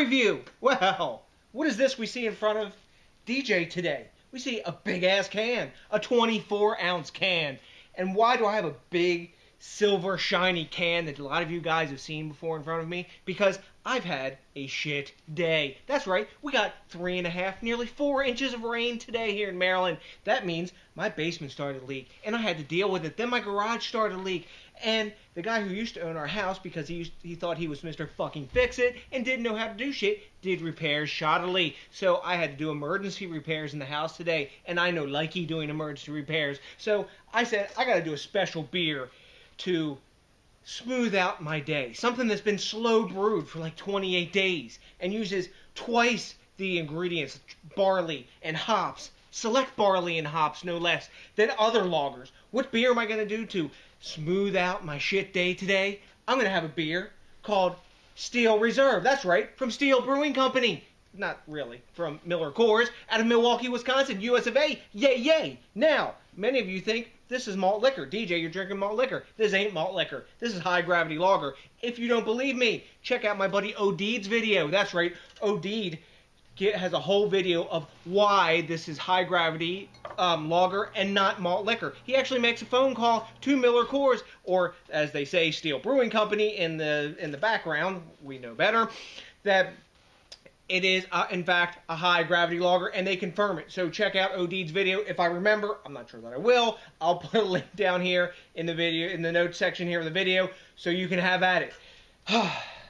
review. Well, what is this we see in front of DJ today? We see a big-ass can, a 24-ounce can. And why do I have a big, silver, shiny can that a lot of you guys have seen before in front of me? Because I've had a shit day. That's right, we got 3.5, nearly 4 inches of rain today here in Maryland. That means my basement started to leak, and I had to deal with it. Then my garage started to leak, and the guy who used to own our house, because he thought he was Mr. Fucking Fix-It and didn't know how to do shit, did repairs shoddily. So I had to do emergency repairs in the house today, and I know likey doing emergency repairs. So I said, I gotta do a special beer to smooth out my day. Something that's been slow brewed for like 28 days and uses twice the ingredients, barley and hops, select barley and hops no less, than other lagers. What beer am I going to do to smooth out my shit day today? I'm going to have a beer called Steel Reserve. That's right, from Steel Brewing Company. Not really, from Miller Coors out of Milwaukee, Wisconsin, US of A. Yay, yay. Now, many of you think this is malt liquor. DJ, you're drinking malt liquor. This ain't malt liquor. This is high gravity lager. If you don't believe me, check out my buddy Odeed's video. That's right, Odeed has a whole video of why this is high gravity lager and not malt liquor. He actually makes a phone call to Miller Coors, or as they say, Steel Brewing Company in the background. We know better that it is, in fact, a high-gravity lager, and they confirm it. So check out Odeed's video. If I remember, I'm not sure that I will, I'll put a link down here in the video, in the notes section here of the video, so you can have at it.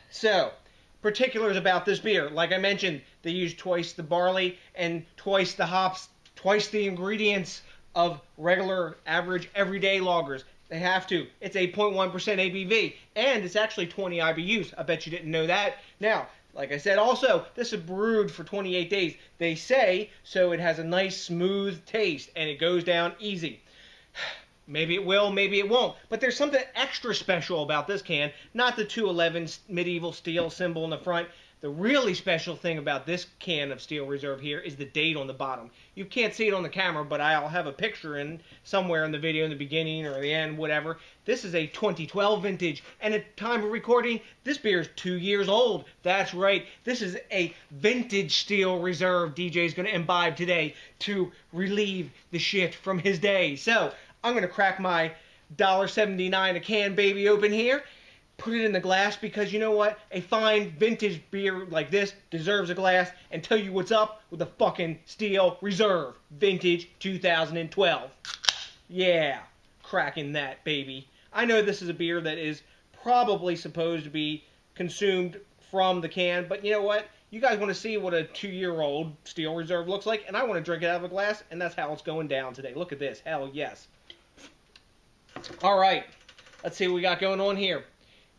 So, particulars about this beer. Like I mentioned, they use twice the barley and twice the hops, twice the ingredients of regular, average, everyday lagers. They have to. It's 8.1% ABV, and it's actually 20 IBUs. I bet you didn't know that. Now, like I said, also, this is brewed for 28 days. They say, so it has a nice, smooth taste, and it goes down easy. Maybe it will, maybe it won't. But there's something extra special about this can. Not the 211 medieval steel symbol in the front. The really special thing about this can of Steel Reserve here is the date on the bottom. You can't see it on the camera, but I'll have a picture in somewhere in the video in the beginning or the end, whatever. This is a 2012 vintage, and at time of recording, this beer is 2 years old. That's right. This is a vintage Steel Reserve DJ's going to imbibe today to relieve the shit from his day. So, I'm going to crack my $1.79 a can baby open here. Put it in the glass because you know what? A fine vintage beer like this deserves a glass, and tell you what's up with the fucking Steel Reserve Vintage 2012. Yeah, cracking that baby. I know this is a beer that is probably supposed to be consumed from the can, but you know what? You guys want to see what a 2-year-old Steel Reserve looks like, and I want to drink it out of a glass, and that's how it's going down today. Look at this. Hell yes. Alright, let's see what we got going on here.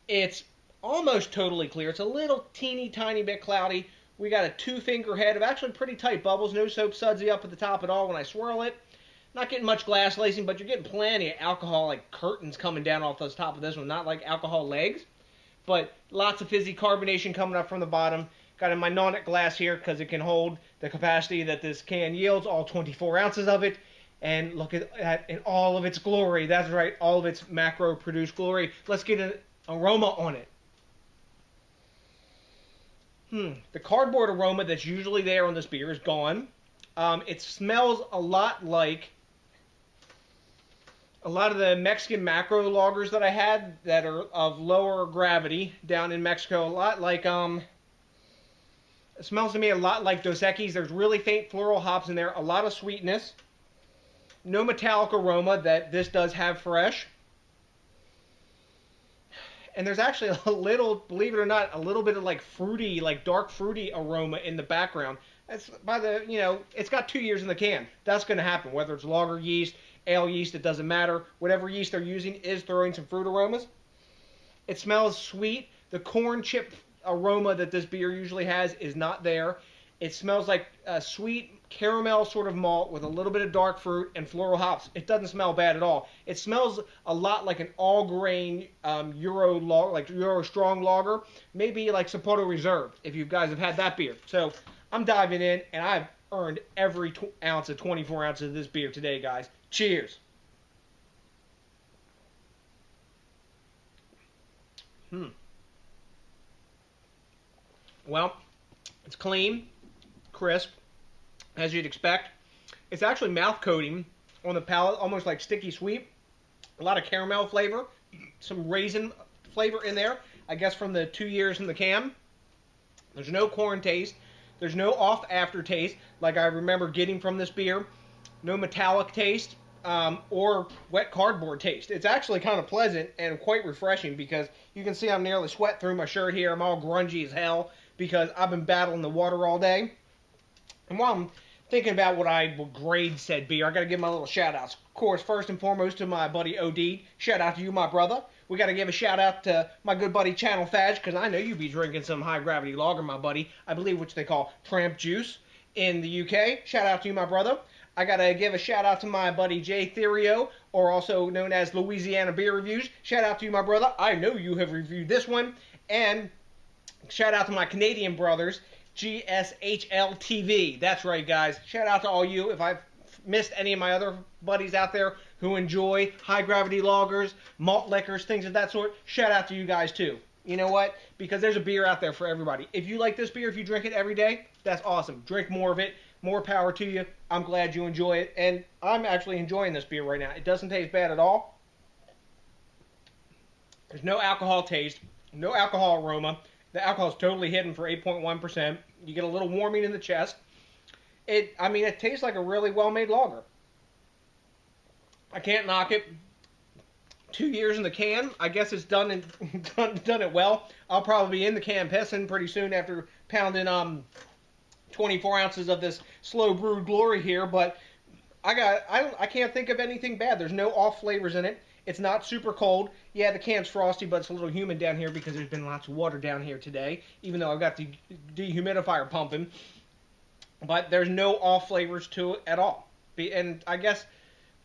It's almost totally clear. It's a little teeny tiny bit cloudy. We got a 2-finger head of actually pretty tight bubbles. No soap sudsy up at the top at all when I swirl it. Not getting much glass lacing, but you're getting plenty of alcohol like curtains coming down off the top of this one. Not like alcohol legs, but lots of fizzy carbonation coming up from the bottom. Got in my non-net glass here because it can hold the capacity that this can yields, all 24 ounces of it. And look at that in all of its glory. That's right, all of its macro-produced glory. Let's get an aroma on it. The cardboard aroma that's usually there on this beer is gone. It smells a lot like a lot of the Mexican macro lagers that I had that are of lower gravity down in Mexico. A lot like, it smells to me a lot like Dos Equis. There's really faint floral hops in there. A lot of sweetness. No metallic aroma that this does have fresh. And there's actually a little, believe it or not, a little bit of like fruity, like dark fruity aroma in the background. That's by the, you know, it's got 2 years in the can. That's going to happen. Whether it's lager yeast, ale yeast, it doesn't matter. Whatever yeast they're using is throwing some fruit aromas. It smells sweet. The corn chip aroma that this beer usually has is not there. It smells like a sweet caramel sort of malt with a little bit of dark fruit and floral hops. It doesn't smell bad at all. It smells a lot like an all-grain Euro strong lager, maybe like Sapporo Reserve, if you guys have had that beer. So I'm diving in, and I've earned every ounce of 24 ounces of this beer today, guys. Cheers. Well, It's clean, crisp, as you'd expect. It's actually mouth coating on the palate, almost like sticky sweet. A lot of caramel flavor, some raisin flavor in there, I guess from the 2 years in the can. There's no corn taste. There's no off aftertaste like I remember getting from this beer. No metallic taste or wet cardboard taste. It's actually kind of pleasant and quite refreshing because you can see I'm nearly sweat through my shirt here. I'm all grungy as hell because I've been battling the water all day. And while I'm thinking about what I would grade said beer, I got to give my little shout outs. Of course, first and foremost to my buddy OD. Shout out to you, my brother. We got to give a shout out to my good buddy Channel Fadge, because I know you be drinking some high gravity lager, my buddy. I believe which they call Tramp Juice in the UK. Shout out to you, my brother. I got to give a shout out to my buddy Jay Therio, or also known as Louisiana Beer Reviews. Shout out to you, my brother. I know you have reviewed this one. And shout out to my Canadian brothers, GSHL TV. That's right, guys. Shout out to all you. If I've missed any of my other buddies out there who enjoy high gravity lagers, malt liquors, things of that sort, shout out to you guys too. You know what? Because there's a beer out there for everybody. If you like this beer, if you drink it every day, that's awesome. Drink more of it. More power to you. I'm glad you enjoy it. And I'm actually enjoying this beer right now. It doesn't taste bad at all. There's no alcohol taste. No alcohol aroma. The alcohol is totally hidden for 8.1%. You get a little warming in the chest. It tastes like a really well-made lager. I can't knock it. 2 years in the can. I guess it's done it well. I'll probably be in the can pissing pretty soon after pounding 24 ounces of this slow brewed glory here. But I can't think of anything bad. There's no off flavors in it. It's not super cold. Yeah, the can's frosty, but it's a little humid down here because there's been lots of water down here today, even though I've got the dehumidifier pumping. But there's no off flavors to it at all. And I guess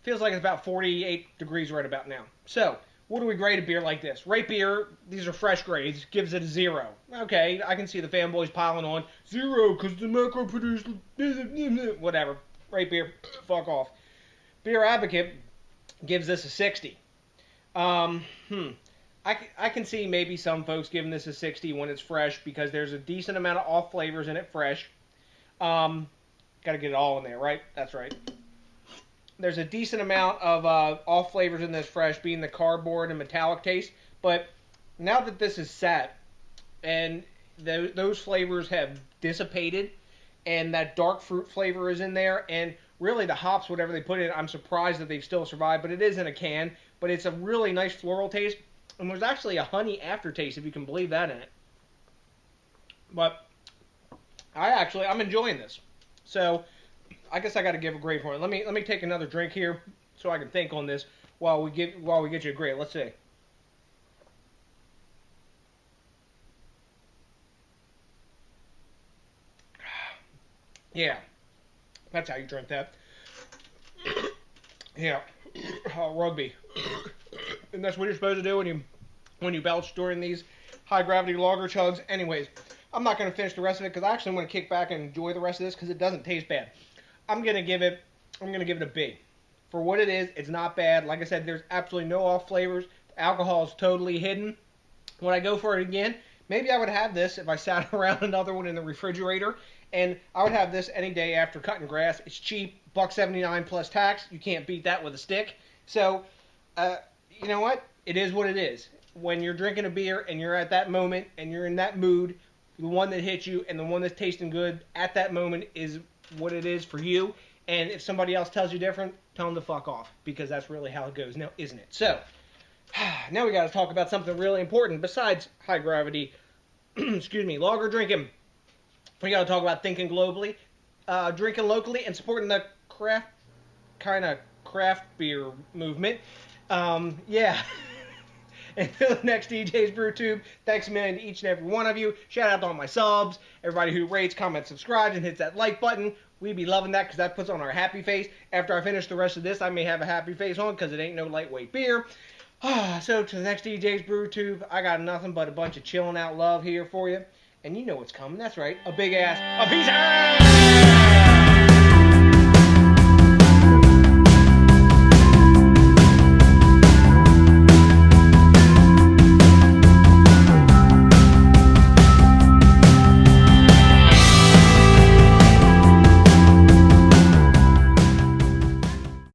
feels like it's about 48 degrees right about now. So, what do we grade a beer like this? Rate beer, these are fresh grades, gives it a 0. Okay, I can see the fanboys piling on. 0, because the macro produced... Whatever. Rate beer, fuck off. Beer Advocate gives this a 60. I can see maybe some folks giving this a 60 when it's fresh because there's a decent amount of off flavors in it fresh. Got to get it all in there, right? That's right. There's a decent amount of off flavors in this fresh, being the cardboard and metallic taste. But now that this is sat and those flavors have dissipated and that dark fruit flavor is in there, and really the hops, whatever they put in, I'm surprised that they've still survived. But it is in a can. But it's a really nice floral taste. And there's actually a honey aftertaste, if you can believe that in it. But I'm enjoying this. So I guess I got to give a grade for it. Let me take another drink here so I can think on this while we get you a grade. Let's see. Yeah, that's how you drink that. Yeah, rugby, and that's what you're supposed to do when you belch during these high gravity lager chugs. Anyways, I'm not going to finish the rest of it because I actually want to kick back and enjoy the rest of this because it doesn't taste bad. I'm gonna give it a B. For what it is, it's not bad. Like I said, there's absolutely no off flavors. The alcohol is totally hidden. When I go for it again, maybe I would have this if I sat around another one in the refrigerator, and I would have this any day after cutting grass. It's cheap, $1.79 plus tax. You can't beat that with a stick. So, you know what? It is what it is. When you're drinking a beer and you're at that moment and you're in that mood, the one that hits you and the one that's tasting good at that moment is what it is for you. And if somebody else tells you different, tell them to fuck off, because that's really how it goes now, isn't it? So, now we got to talk about something really important besides high gravity, lager drinking. We got to talk about thinking globally, drinking locally, and supporting the craft beer movement. Yeah. Until the next DJs BrewTube, thanks a million to each and every one of you. Shout out to all my subs, everybody who rates, comments, subscribes, and hits that like button. We be loving that because that puts on our happy face. After I finish the rest of this, I may have a happy face on because it ain't no lightweight beer. So to the next DJs BrewTube, I got nothing but a bunch of chilling out love here for you. And you know what's coming. That's right, a big ass, a peace out!